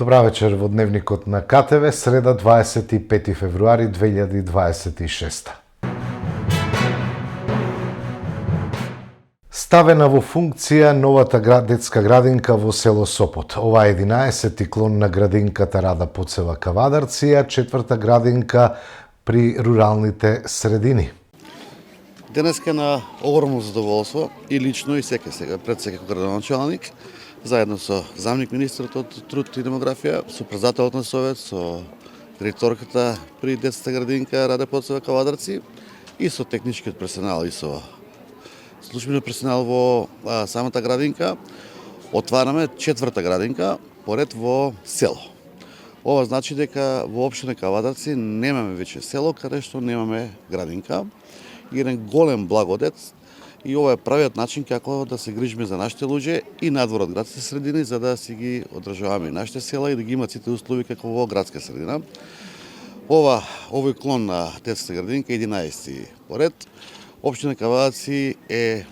Добра вечер во Дневникот на КТВ, среда 25 февруари 2026. Ставена во функција новата детска градинка во село Сопот. Ова е 11-ти клон на градинката Рада Поцева Кавадарци, а 4-та градинка при руралните средини. Денеска на огромно задоволство и лично и пред секој градоначалник, заедно со заместник министерот од труд и демографија, со председателот на совет, со директорката при детската градинка Рада Поцева Кавадарци и со техничкиот персонал и со службениот персонал во самата градинка, отвараме 4-та градинка поред во село. Ова значи дека во општина Кавадарци немаме веќе село каде што немаме градинка. Еден голем благодет и ова е правиот начин како да се грижиме за нашите луѓе и надвор од градските средини, за да си ги одржаваме и нашите села и да ги имат сите услови како во градска средина. Овој клон на детската градинка 11 поред. Општина Кавадарци е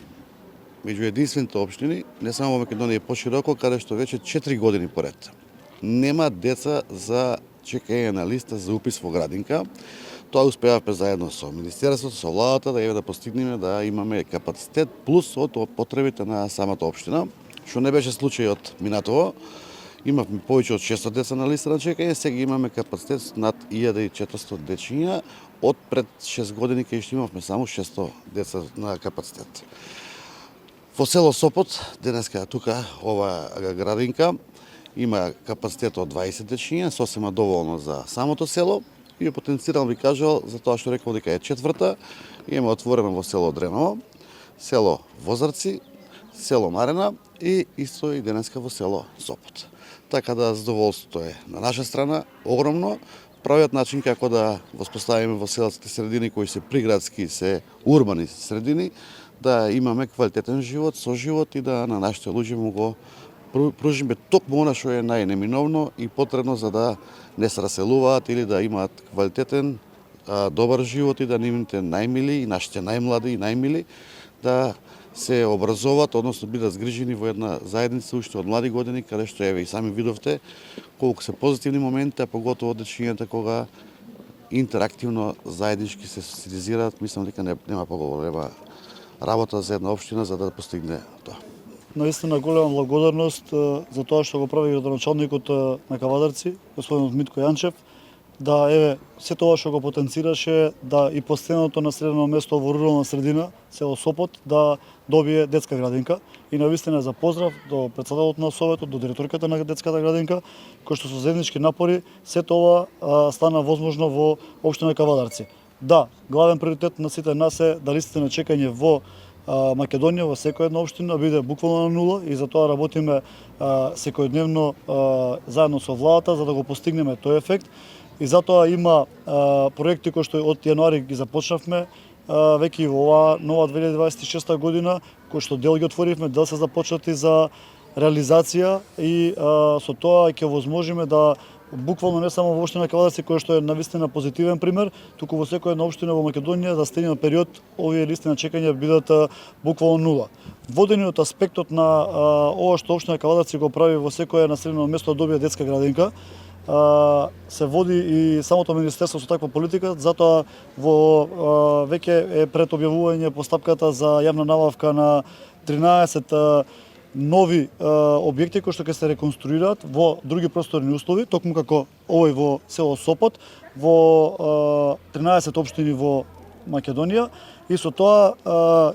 меѓу единствените општини, не само во Македонија и пошироко, каде што веќе 4 години поред нема деца за чекање на листа за упис во градинка. Тоа успеавме заедно со Министерството, со владата, да постигнеме да имаме капацитет плюс од потребите на самата општина, што не беше случајот минатово. Имавме повеќе од 600 деца на листа на чекање, сега имаме капацитет над 1400 дечиња, од пред 6 години кај што имавме само 600 деца на капацитет. Во село Сопот, денеска тука, ова градинка, има капацитет од 20 дечиња, сосема доволно за самото село. И потенцирал би кажал за тоа што рекол дека е 4-та, има отворено во село Дреново, село Возарци, село Марена и исто и денеска во село Сопот. Така да задоволството е на наша страна огромно. Правиот начин како да воспоставиме во селските средини кои се приградски, се урбани средини, да имаме квалитетен живот, соживот и да на нашите луѓе му го пружиме токму она што е најнеминовно и потребно за да не се раселуваат или да имаат квалитетен, добар живот и да нивните најмили и нашите најмлади и најмили да се образоват, односно бидат згрижени во една заедница уште од млади години, каде што еве и сами видовте колку се позитивни моменти, а поготово дечињата кога интерактивно заеднички се социализираат. Мислам дека нема поголема работа за една општина за да постигне тоа. Наистина голема благодарност за тоа што го прави градоначалникот на Кавадарци, господинот Митко Јанчев, да еве се тоа што го потенцираше да и последното населено место во рурална средина, село Сопот, да добие детска градинка. И навистина за поздрав до председателот на советот, до директорката на детската градинка, кој што со заеднички напори се тоа стана возможно во општина Кавадарци. Да, главен приоритет на сите нас е да листите на чекање во Македонија во секоја една општина биде буквално на нула и затоа работиме секојдневно заедно со владата за да го постигнеме тој ефект. И затоа има проекти кои што од јануари ги започнавме веќе и во оваа нова 2026 година, кои што дел ги отворивме, дел се започнати за реализација и со тоа ќе возможиме да буквално не само во општина Кавадарци, кој што е навистина позитивен пример, туку во секоја една општина во Македонија за стениот период овие листи на чекање бидат буквално нула. Водени од аспектот на ова што општина Кавадарци го прави во секоја населено место да добие детска градинка, се води и самото министерство со таква политика, затоа во веќе е пред објавување постапката за јавна набавка на 13 нови објекти кои што ќе се реконструираат во други просторни услови, токму како овој во село Сопот, во 13 општини во Македонија. И со тоа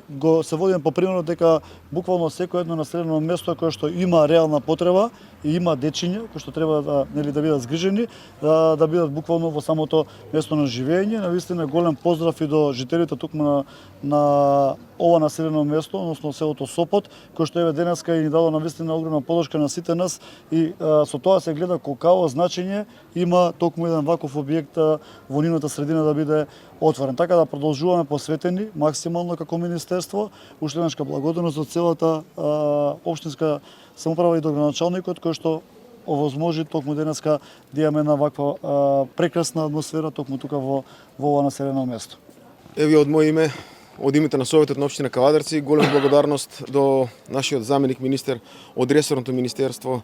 го се водиме по примерот дека буквално секој едно населено место кое што има реална потреба и има дечиња кои што треба да бидат згрижени, да бидат буквално во самото место на живење. Навистина голем поздрав и до жителите токму на ова населено место, односно селото Сопот, кој што еве денеска и ни дало навистина огромна подршка на сите нас и со тоа се гледа колкаво значење има токму еден ваков објект во нивната средина да биде отворен. Така да продолжуваме посветени максимално како министерство. Уште еднашка благодарност од целата општинска самоуправа и до градоначалникот кој што овозможи токму денеска да имаме една ваква прекрасна атмосфера токму тука во ова населено место. Еве од моје име, од името на Советот на општина Кавадарци, голема благодарност до нашиот заменик министер од ресорното министерство,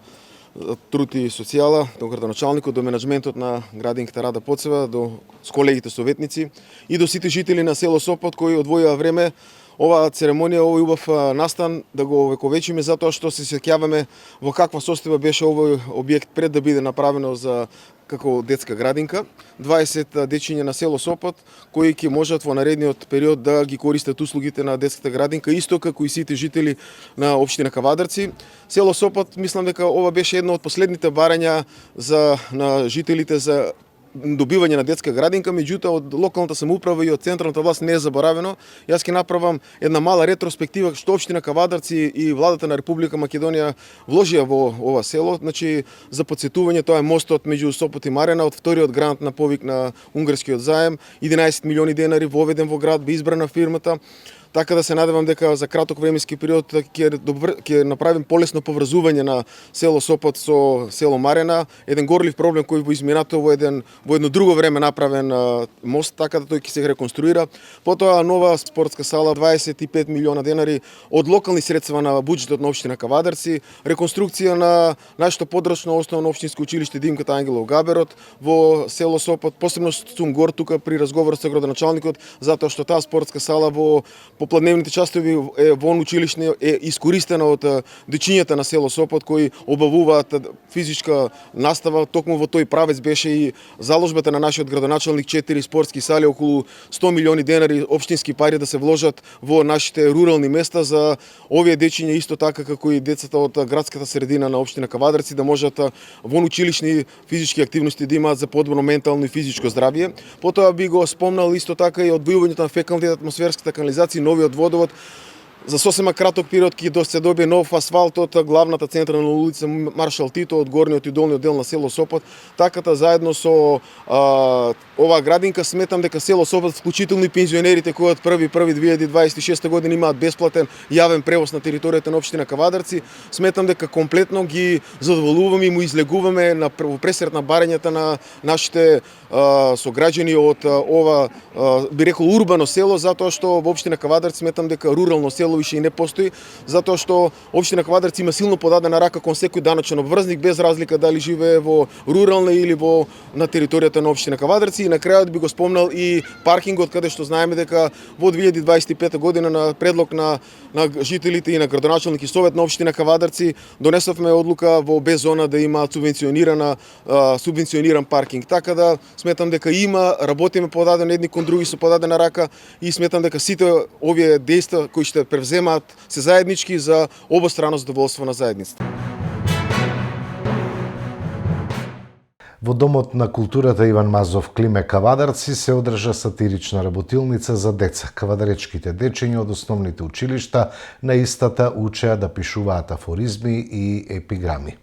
труд и социјала, до градоначалникот, до менаџментот на градинката Рада Поцева, до колегите советници и до сите жители на село Сопот кои одвоија време оваа церемонија, овој убав настан да го овековечиме, затоа што се сеќаваме во каква состојба беше овој објект пред да биде направено за како детска градинка. 20 дечиња на село Сопот кои ќе можат во наредниот период да ги користат услугите на детската градинка, исто како и сите жители на општина Кавадарци. Село Сопот, мислам дека ова беше едно од последните барања на жителите за добивање на детска градинка, меѓутоа од локалната самоуправа и од централната власт не е заборавено. Јас ќе направам една мала ретроспектива што општина Кавадарци и владата на Република Македонија вложија во ова село. Значи, за потсетување, тоа е мостот меѓу Сопот и Марена од вториот грант на повик на унгарскиот заем, 11 милиони денари воведен во град, би избрана фирмата. Така да се надевам дека за краток временски период ќе направим полесно поврзување на село Сопот со село Марена, еден горлив проблем кој во изминато во едно друго време направен мост, така да тој ќе се реконструира. Потоа нова спортска сала, 25 милиона денари од локални средства на буџетот на општина Кавадарци, реконструкција на нашето подрачно основно општинско училиште Димката Ангелов Габерот во село Сопот. Посебно сум гор тука при разговор со градоначалникот, затоа што таа спортска сала во попладневните часови во училиште е искористена од дечињата на село Сопот кои обавуваат физичка настава. Токму во тој правец беше и заложбата на нашиот градоначалник 4 спортски сали, околу 100 милиони денари општински пари да се вложат во нашите рурални места за овие дечиња, исто така како и децата од градската средина на општина Кавадарци да можат во училишни физички активности да имаат за подобро ментално и физичко здравје. Потоа би го спомнал исто така и одвојувањето на фекалната атмосферската канализација, новиот водовод. За сосема краток период ќе се добие нов асфалт од главната централна улица Маршал Тито, од горниот и долниот дел на село Сопот. Таката заедно со оваа градинка сметам дека село Сопот, вклучително и пензионерите кои од 1.1.2026 година имаат бесплатен јавен превоз на територијата на општина Кавадарци, сметам дека комплетно ги задоволуваме и му излегуваме на пресрет на барањата на нашите сограѓани од ова, би рекол, урбано село, затоа што во општина Кавадарци сметам дека рурално село више и не постои, затоа што општина Кавадарци има силно подадена рака кон секој даночен обврзник, без разлика дали живее во рурална или на територијата на општина Кавадарци. И на крајот би го спомнал и паркингот, каде што знаеме дека во 2025 година на предлог на жителите и на градоначалник и совет на општина Кавадарци донесовме одлука во Б зона да има субвенциониран паркинг. Така да сметам дека работиме подадено едни кон други со подадена рака и сметам дека сите овие дејства кои ще превземаат се заеднички за обострано задоволство на заедницата. Во Домот на културата Иван Мазов Климе Кавадарци се одржа сатирична работилница за деца. Кавадаречките дечиња од основните училишта на истата учеа да пишуваат афоризми и епиграми.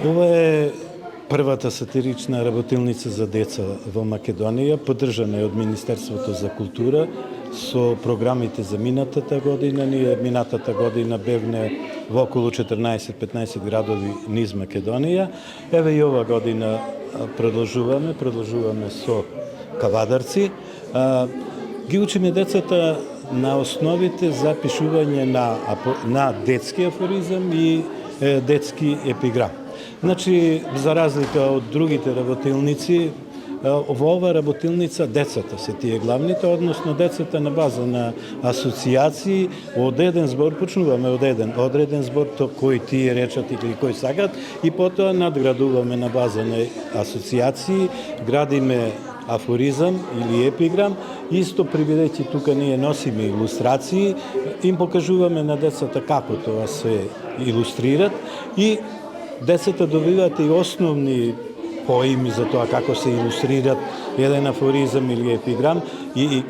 Ова е првата сатирична работилница за деца во Македонија, поддржана е од Министерството за култура со програмите за минатата година. Ние минатата година бевме во околу 14-15 градови низ Македонија. Еве и ова година продолжуваме со Кавадарци. Ги учиме децата на основите за пишување на детски афоризам и детски епиграм. Значи, за разлика од другите работилници, во ова работилница децата се тие главните, односно децата на база на асоциации, од еден збор почнуваме од одреден збор кој тие речат или кој сакат и потоа надградуваме на база на асоциации, градиме афоризам или епиграм, исто прибедејќи тука ние носиме илустрации, им покажуваме на децата како тоа се илустрират и децата добиваат и основни поими за тоа како се илустрират еден афоризам или епиграм и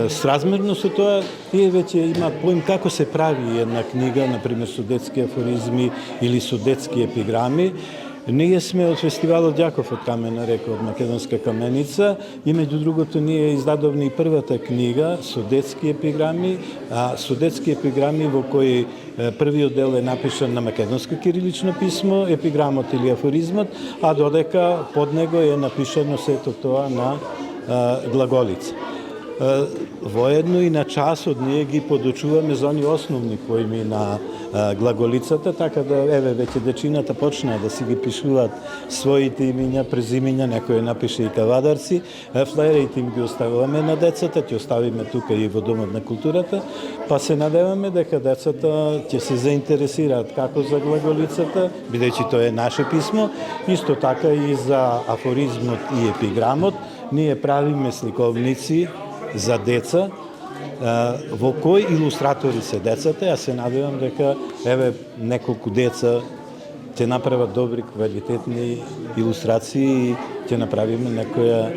сразмерно со тоа тие веќе имаат поим како се прави една книга, например со детски афоризми или со детски епиграми. Ние сме од фестивалот Ѓаков од камена река, од Македонска каменица и меѓу другото ние издадовме и првата книга со детски епиграми, во кои првиот дел е напишан на македонско кирилично писмо, епиграмот или афоризмот, а додека под него е напишано сето тоа на глаголица. воедно и на часот ние ги подучуваме за они основни поими на глаголицата, така да еве веќе дечината почнаа да си ги пишуваат своите имиња, презимиња, некој напише и кавадарци, флаерите им ги оставуваме на децата, ќе оставиме тука и во Домот на културата, па се надеваме дека децата ќе се заинтересираат како за глаголицата, бидејќи тоа е наше писмо, исто така и за афоризмот и епиграмот. Ние правиме сликовници за деца, во кои илустратори се децата. Јас се надевам дека еве неколку деца ќе направат добри, квалитетни илустрации и ќе направиме некоја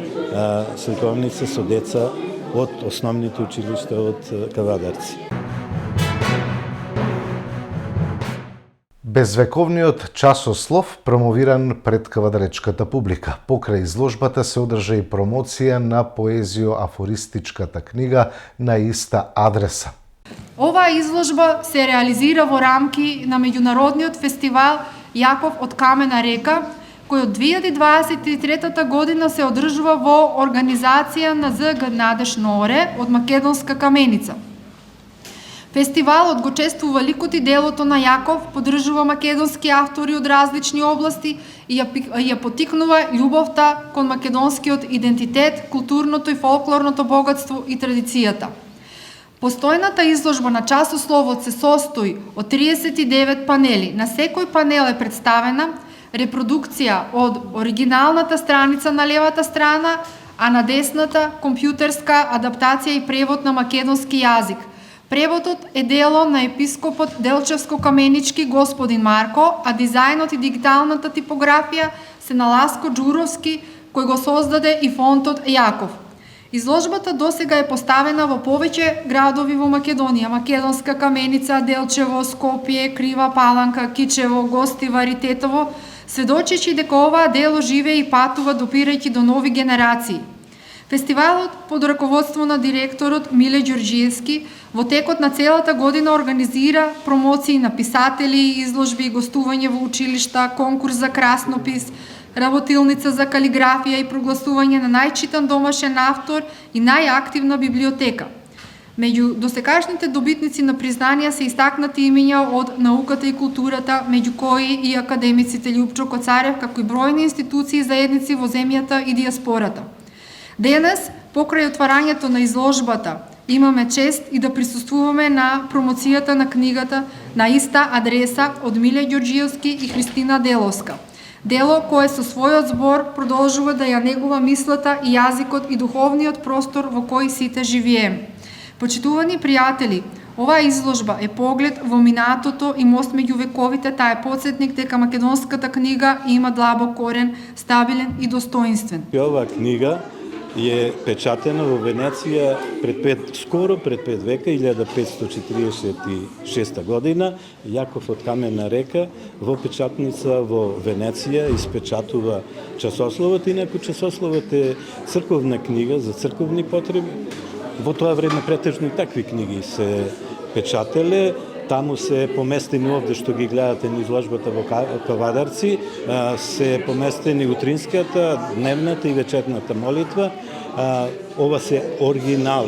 сликовница со деца од основните училишта од Кавадарци. Безвековниот часослов промовиран пред кавадаречката публика. Покрај изложбата се одржа и промоција на поезио-афористичката книга на иста адреса. Оваа изложба се реализира во рамки на меѓународниот фестивал Јаков од камена река, кој од 2023 година се одржува во организација на ЗГ Надеж Норе од Македонска каменица. Фестивалот го чествува ликот и делото на Јаков, поддржува македонски автори од различни области и ја потикнува љубовта кон македонскиот идентитет, културното и фолклорното богатство и традицијата. Постојната изложба на часословот се состои од 39 панели. На секој панел е представена репродукција од оригиналната страница на левата страна, а на десната компјутерска адаптација и превод на македонски јазик. Преводот е дело на епископот Делчевско-Каменички господин Марко, а дизајнот и дигиталната типографија се на Ласко Џуровски, кој го создаде и фонтот Јаков. Изложбата досега е поставена во повеќе градови во Македонија: Македонска Каменица, Делчево, Скопје, Крива Паланка, Кичево, Гостивар и Тетово, сведочечи дека оваа дело живее и патува допирајќи до нови генерации. Фестивалот под раководство на директорот Миле Ѓорѓиевски во текот на целата година организира промоции на писатели, изложби, гостување во училишта, конкурс за краснопис, работилница за калиграфија и прогласување на најчитан домашен автор и најактивна библиотека. Меѓу досекашните добитници на признанија се истакнати имиња од науката и културата, меѓу кои и академиците Љупчо Коцарев, како и бројни институции и заедници во земјата и диаспората. Денес, покрај отварањето на изложбата, имаме чест и да присуствуваме на промоцијата на книгата на иста адреса од Миле Ѓорѓиевски и Христина Деловска. Дело кое со својот збор продолжува да ја негува мислата и јазикот и духовниот простор во кој сите живееме. Почитувани пријатели, оваа изложба е поглед во минатото и мост меѓу вековите, таа е подсетник дека македонската книга има длабок корен, стабилен и достоинствен. Оваа книга е печатена во Венеција скоро пред 5 века, 1546 година. Јаков од камена река во печатница во Венеција испечатува часословот. Инаку часословот е црковна книга за црковни потреби. Во тоа време претежно и такви книги се печателе. Таму се поместени овде што ги гледате на изложбата во Кавадарци, се поместени утринската, дневната и вечерната молитва. Ова се оригинал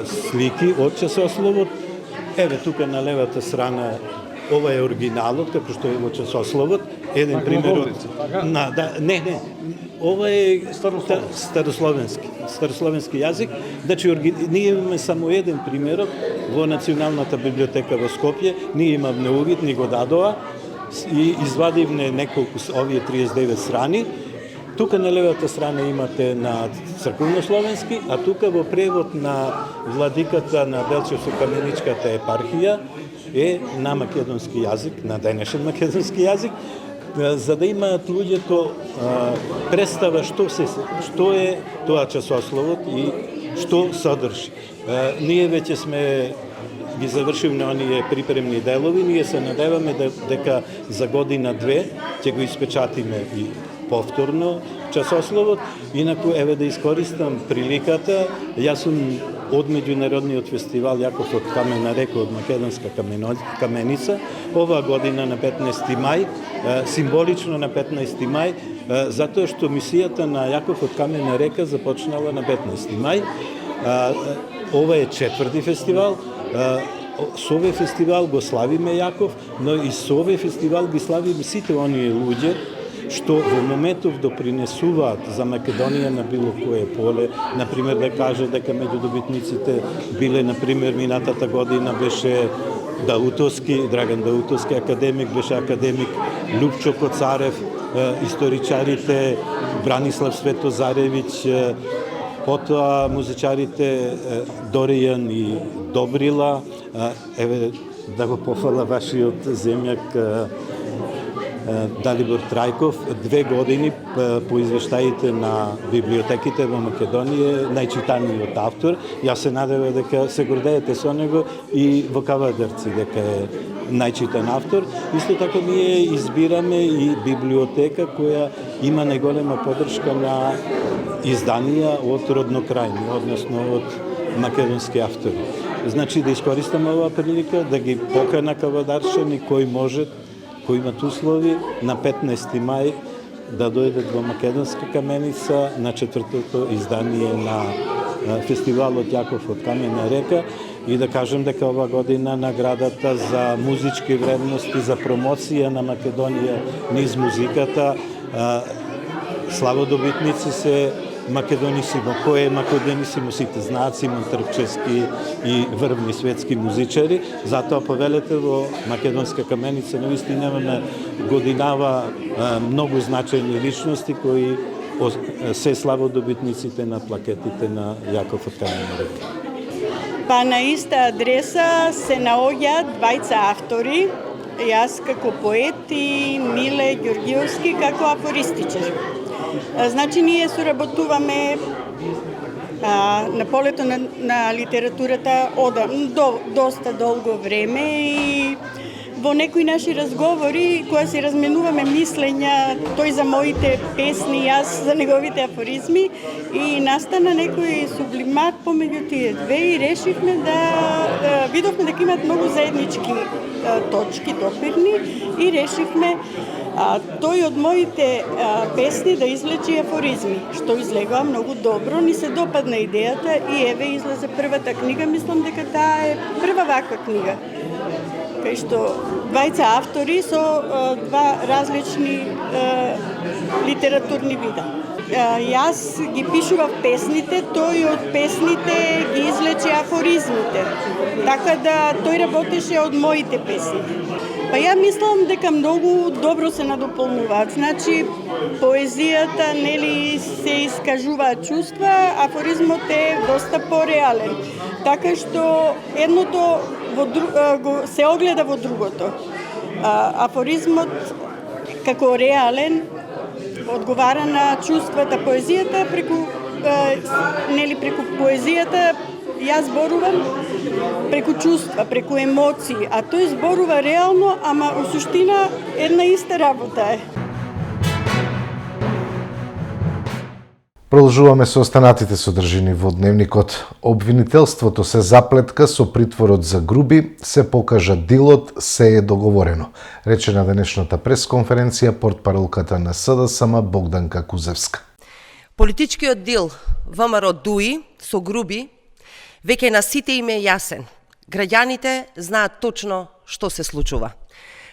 слики од часословот. Еве тука на левата страна ова е оригиналот како што е во часословот. Еден пример не. Ова е старословенски јазик. Значи, ние имаме само еден примерок во Националната библиотека во Скопје. Ние имаме увид, ни го дадоа и извадивме неколку овие 39 страни. Тука на левата страна имате на црковнословенски, а тука во превод на владиката на Делчевско-Каменичката епархија е на македонски јазик, на денешен македонски јазик, за да имаат луѓето представа што е тоа часословот и што содржи. Ние веќе сме ги завршили на оние припремни делови, ние се надеваме дека за година-две ќе го испечатиме и повторно часословот. Инаку, еве да искористам приликата, јас сум од меѓународниот фестивал Јаков од камена река од македонска каменица, оваа година на 15 мај, символично на 15 мај, затоа што мисијата на Јаков од камена река започнала на 15 мај. Ова е 4-ти фестивал. Со овој фестивал го славиме Јаков, но и со овој фестивал ги славиме сите оние луѓе што во моментов допринесуваат за Македонија на било кое поле. Например, да кажа дека меѓу добитниците биле, например, минатата година беше Драган Даутовски академик, беше академик Лупчо Коцарев, историчарите Бранислав Светозаревиќ, потоа музичарите Доријан и Добрила, еве да го пофала вашиот земјак Далибор Трајков, 2 години по извештаите на библиотеките во Македонија, најчитаниот автор. Јас се надевам дека се гордеете со него и во Кавадарци дека е најчитан автор. Исто така ние избираме и библиотека која има најголема поддршка на изданија од роднокрајни, односно од македонски автори. Значи да искористаме оваа прилика да ги покана кавадарчани кој може, кои имат услови на 15 мај да дојдат во Македонска каменица на 4-тото издание на фестивалот Јаков од камена река и да кажем дека ова година наградата за музички вредности, за промоција на Македонија низ музиката, славодобитници се Македонисимо. Кој е Македонисимо сите знаат, Симон Трпчевски и врвни светски музичари. Затоа повелете во Македонска каменица навистина имаме годинава многу значајни личности кои се славодобитниците на плакетите на Јаков од камена река. Па на иста адреса се наоѓаат двајца автори, јас како поет и Миле Ѓорѓиевски како афористичар. Значи, ние соработуваме на полето на литературата доста долго време и во некои наши разговори, кога се разменуваме мислења, тој за моите песни, јас за неговите афоризми, и настана некој сублимат помеѓу тие две и решивме да видовме дека имаат многу заеднички точки, допирни, и решивме тој од моите песни да извлечи афоризми, што излегува многу добро, ни се допадна идејата и еве излезе првата книга, мислам дека таа е прва ваква книга, кај што двајца автори со два различни литературни вида. Јас ги пишував песните, тој од песните ги извлече афоризмите, така да тој работеше од моите песни. Па ја мислам дека многу добро се надополнуваат. Значи, поезијата, нели, се искажуваат чувства, афоризмот е доста пореален. Така што едното се огледа во другото. Афоризмот како реален одговара на чувствата. Поезијата преку поезијата јас зборувам преку чувства, преку емоции, а тој зборува реално, ама у суштина една иста работа е. Продолжуваме со останатите содржини во дневникот. Обвинителството се заплетка со притворот за Груби, се покажа дилот, се е договорено, рече на денешната пресконференција портпаролката на СДСМ Богданка Кузевска. Политичкиот дил ВМРО Дуи со Груби веќе на сите им е јасен. Граѓаните знаат точно што се случува.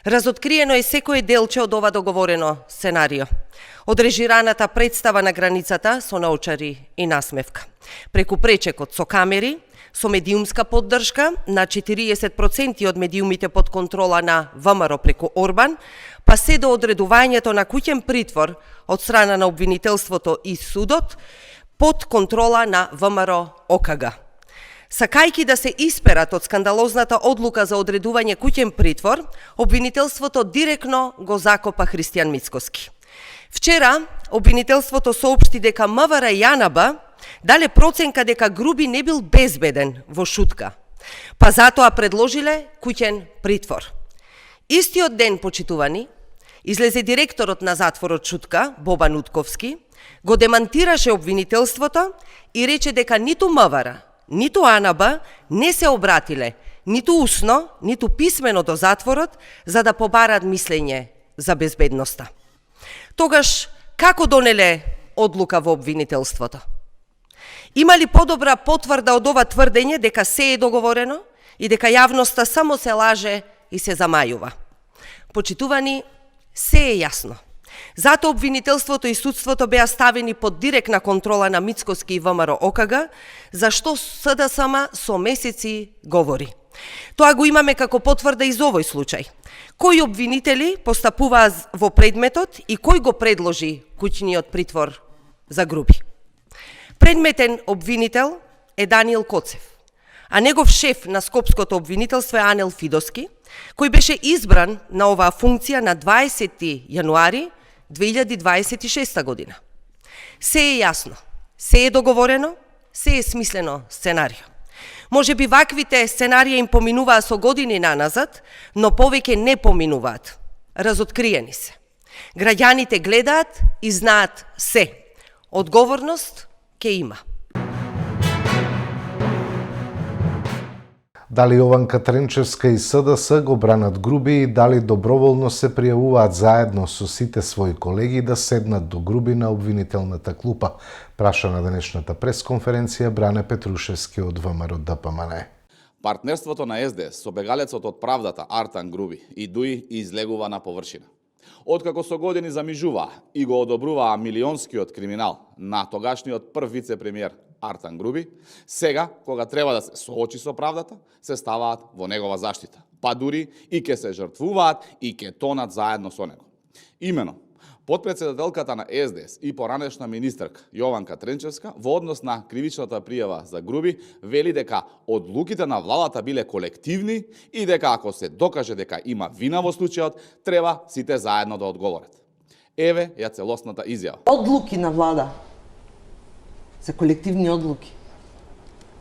Разоткриено е секој делче од ова договорено сценарио. Од режираната представа на границата со научари и насмевка. Преку пречекот со камери, со медиумска поддршка на 40% од медиумите под контрола на ВМРО преку Орбан, па се до одредувањето на куќен притвор од страна на обвинителството и судот под контрола на ВМРО ОКГ. Сакајки да се исперат од скандалозната одлука за одредување куќен притвор, обвинителството директно го закопа Христијан Мицкоски. Вчера, обвинителството соопшти дека МВР Јанаб дале проценка дека Груби не бил безбеден во Шутка, па затоа предложиле куќен притвор. Истиот ден, почитувани, излезе директорот на затворот Шутка, Бобан Утковски, го демантираше обвинителството и рече дека ниту МВР, ниту АНБ не се обратиле ниту усно, ниту писмено до затворот за да побарат мислење за безбедноста. Тогаш, како донеле одлука во обвинителството? Има ли подобра потврда од ова тврдење дека се е договорено и дека јавноста само се лаже и се замајува? Почитувани, се е јасно. Затоа обвинителството и судството беа ставени под директна контрола на Мицкоски и ВМРО ОКГ, за што СДСМ со месеци говори. Тоа го имаме како потврда и за овој случај. Кои обвинители постапуваа во предметот и кој го предложи куќниот притвор за Груби? Предметен обвинител е Даниел Коцев, а негов шеф на Скопското обвинителство е Анел Фидоски, кој беше избран на оваа функција на 20. јануари 2026 година. Се е јасно, се е договорено, се е смислено сценарио. Може би ваквите сценарија им поминуваа со години наназад, но повеќе не поминуваат. Разоткриени се. Граѓаните гледаат и знаат се. Одговорност ке има. Дали Јованка Тренчевска и СДС го бранат Груби и дали доброволно се пријавуваат заедно со сите своји колеги да седнат до Груби на обвинителната клупа, праша на денешната пресконференција Бране Петрушевски од ВМРО ДПМН. Партнерството на СДС со бегалецот од правдата Артан Груби и Дуи излегува на површина. Откако со години замижуваа и го одобруваа милионскиот криминал на тогашниот прв вице-премиер Артан Груби, сега, кога треба да се соочи со правдата, се ставаат во негова заштита. Па дури и ке се жртвуваат и ке тонат заедно со него. Имено, подпредседателката на СДС и поранешна министерка Јованка Тренчевска во однос на кривичната пријава за Груби вели дека одлуките на владата биле колективни и дека ако се докаже дека има вина во случајот, треба сите заедно да одговорат. Еве ја целосната изјава. Одлуки на влада се колективни одлуки.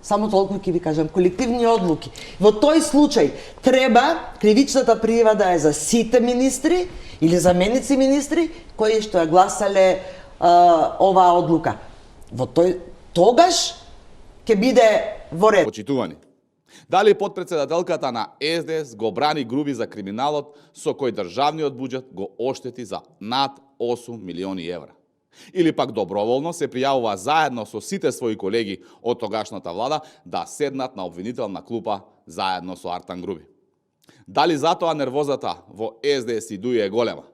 Само толку ќе ви кажам, колективни одлуки. Во тој случај треба кривичната пријава да е за сите министри или заменици министри кои што ја гласале оваа одлука. Во тогаш ќе биде во ред. Почитувани, дали подпредседателката на СДС го брани Груби за криминалот со кој државниот буџет го оштети за над 8 милиони евра? Или пак доброволно се пријавува заедно со сите своји колеги од тогашната влада да седнат на обвинителна клупа заедно со Артан Груби? Дали затоа нервозата во СДС и Дуи е голема?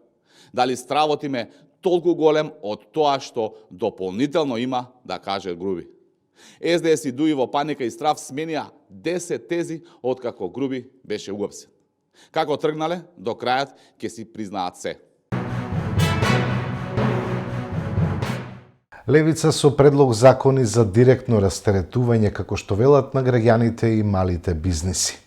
Дали стравот им е толку голем од тоа што дополнително има да каже Груби? СДС и Дуи во паника и страв сменија 10 тези откако Груби беше уапсен. Како тргнале, до крајот ќе си признаат се. Левица со предлог закони за директно растеретување, како што велат, на граѓаните и малите бизниси.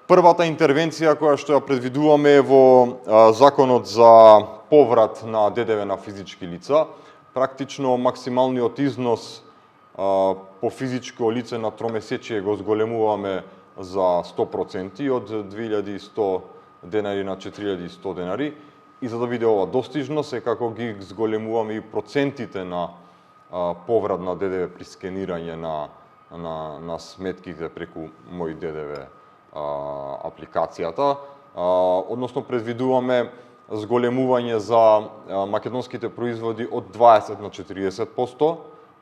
Првата интервенција која што ја предвидуваме е во законот за поврат на ДДВ на физички лица, практично максималниот износ по физичко лице на тромесечие го зголемуваме за 100% од 2100 денари на 4100 денари и за да биде ова достижно, секако ги зголемуваме и процентите на поврат на ДДВ при скенирање на сметките преку Мој ДДВ апликацијата. Односно предвидуваме зголемување за македонските производи од 20 на 40%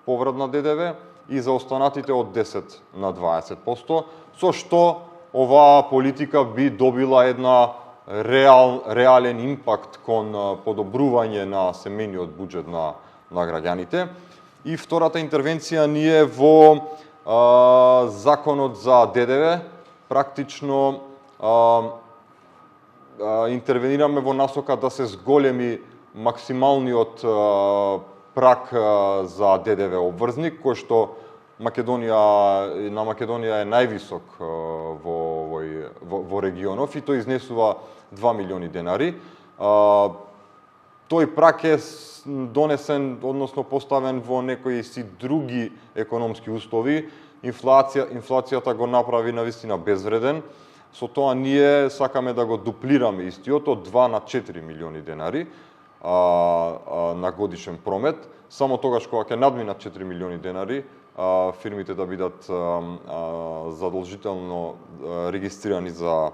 поврат на ДДВ и за останатите од 10 на 20%, со што оваа политика би добила една реален импакт кон подобрување на семејниот буџет на граѓаните. И втората интервенција ни е во законот за ДДВ. Практично интервенираме во насока да се зголеми максималниот прак за ДДВ обврзник, кој што на Македонија е највисок во регионов и тој изнесува 2 милиони денари. Тој прак е донесен, односно поставен во некои си други економски услови. Инфлацијата го направи навистина безвреден. Со тоа ние сакаме да го дуплираме истиот од 2 на 4 милиони денари на годишен промет. Само тогаш кога ќе надминат 4 милиони денари, фирмите да бидат задолжително регистрирани за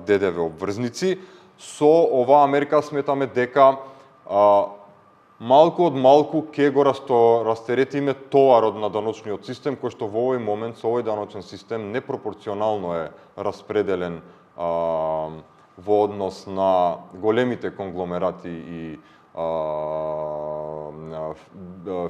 ДДВ обврзници. Со оваа мерка сметаме дека малку од малку ќе го растеретиме товарот на даночниот систем, кој што во овој момент со овој даночен систем непропорционално е распределен во однос на големите конгломерати и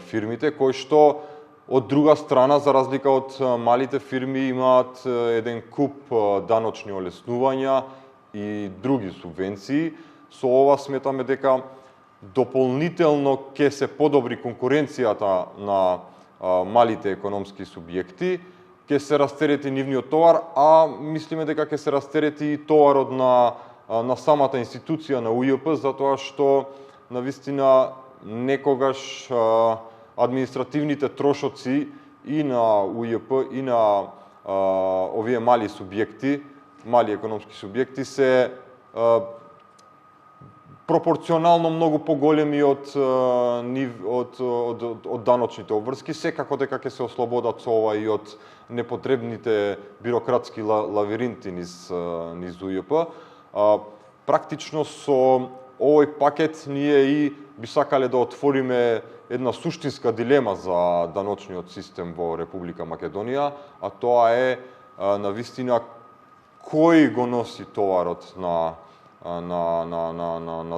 фирмите, кои што од друга страна, за разлика од малите фирми, имаат еден куп даночни олеснувања и други субвенции. Со ова сметаме дека дополнително ќе се подобри конкуренцијата на малите економски субјекти, ќе се растерети нивниот товар, а мислиме дека ќе се растерети и товарот на самата институција на УЈП, затоа што навистина некогаш административните трошоци и на УЈП и на овие мали субјекти, мали економски субјекти се пропорционално многу поголеми од даночните обврски, секако дека ќе се ослободат со ова и од непотребните бирократски лавиринти низ УЈП. Практично со овој пакет ние и би сакале да отвориме една суштинска дилема за даночниот систем во Република Македонија, а тоа е навистина кој го носи товарот на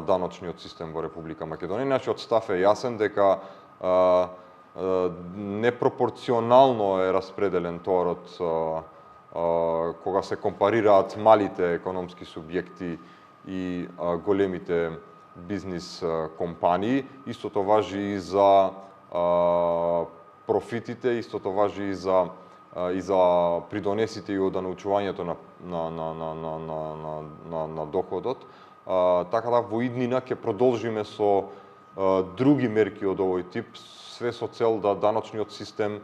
даночниот систем во Република Македонија. Нашиот став е јасен дека непропорционално е распределен товарот кога се компарираат малите економски субјекти и големите бизнис компании. Истото важи и за профитите, истото важи и за придонесите и од научувањето на доходот. Така да во иднина ќе продолжиме со други мерки од овој тип, све со цел да даночниот систем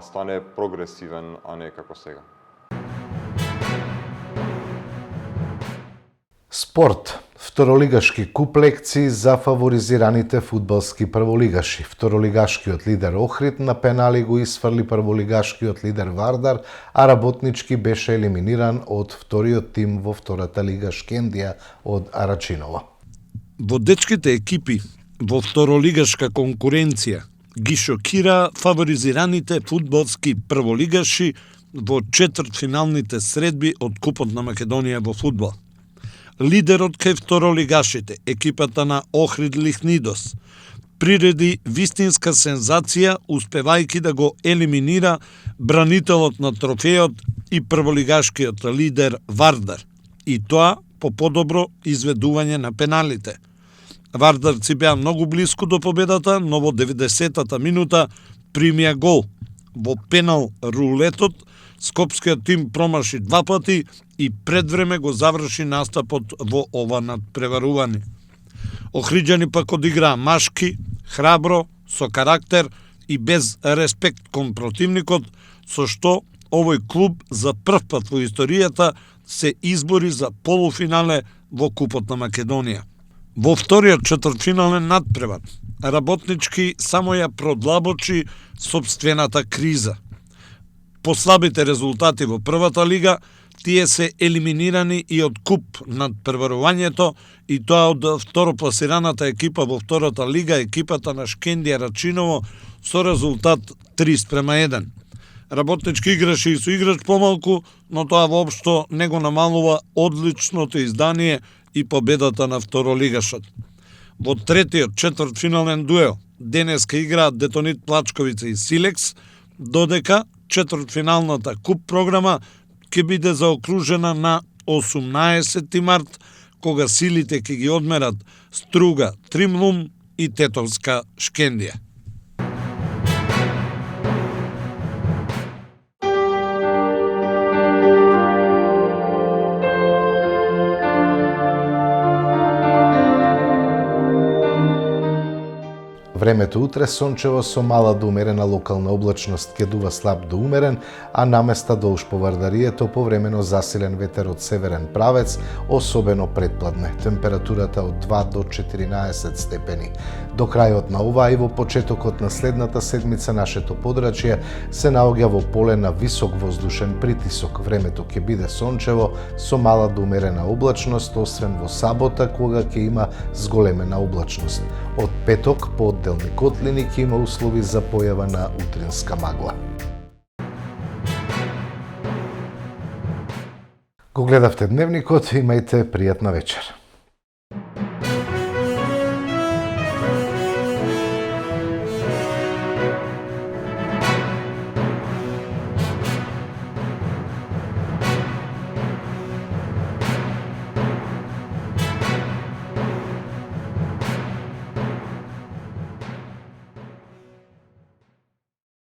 стане прогресивен, а не како сега. Спорт. Второлигашки куп лекции за фаворизираните фудбалски прволигаши. Второлигашкиот лидер Охрид на пенали го исфрли прволигашкиот лидер Вардар, а работнички беше елиминиран од вториот тим во втората лига Шкендија од Арачиново. Во дечките екипи во второлигашка конкуренција ги шокира фаворизираните фудбалски прволигаши во четвртфиналните средби од Купот на Македонија во фудбал. Лидерот кај второлигашите, екипата на Охрид Лихнидос, приреди вистинска сензација, успевајќи да го елиминира бранителот на трофејот и прволигашкиот лидер Вардар, и тоа по подобро изведување на пеналите. Вардарци беа многу блиску до победата, но во 90-та минута примија гол. Во пенал рулетот, скопскиот тим промаши 2 пати и пред време го заврши настапот во ова надпреварување. Охриѓани пак одиграа машки, храбро, со карактер и без респект кон противникот, со што овој клуб за прв пат во историјата се избори за полуфинале во Купот на Македонија. Во вториот четвртфинален надпревар, работнички само ја продлабочи сопствената криза. По слабите резултати во првата лига, тие се елиминирани и од куп над прварувањето, и тоа од второпласираната екипа во втората лига, екипата на Шкендија Рачиново, со резултат 3:1. Работнички играше и со играч помалку, но тоа воопшто не го намалува одличното издание и победата на второлигашот. Во третиот четвртфинален дуел денеска играат Детонит Плачковица и Силекс, додека четвртфиналната куп програма ќе биде заокружена на 18 март, кога силите ќе ги одмерат Струга Тримлум и Тетовска Шкендија. Времето утре сончево со мала до умерена локална облачност, ќе дува слаб до умерен, а наместа долж по Вардарието повремено засилен ветер од северен правец, особено предпладне. Температурата од 2 до 14 степени. До крајот на ова и во почетокот на следната седмица нашето подрачје се наоѓа во поле на висок воздушен притисок. Времето ќе биде сончево со мала до умерена облачност, освен во сабота кога ќе има зголемена облачност. Од петок по одделни котлини ќе има услови за појава на утринска магла. Го гледавте Дневникот, имајте пријатна вечер.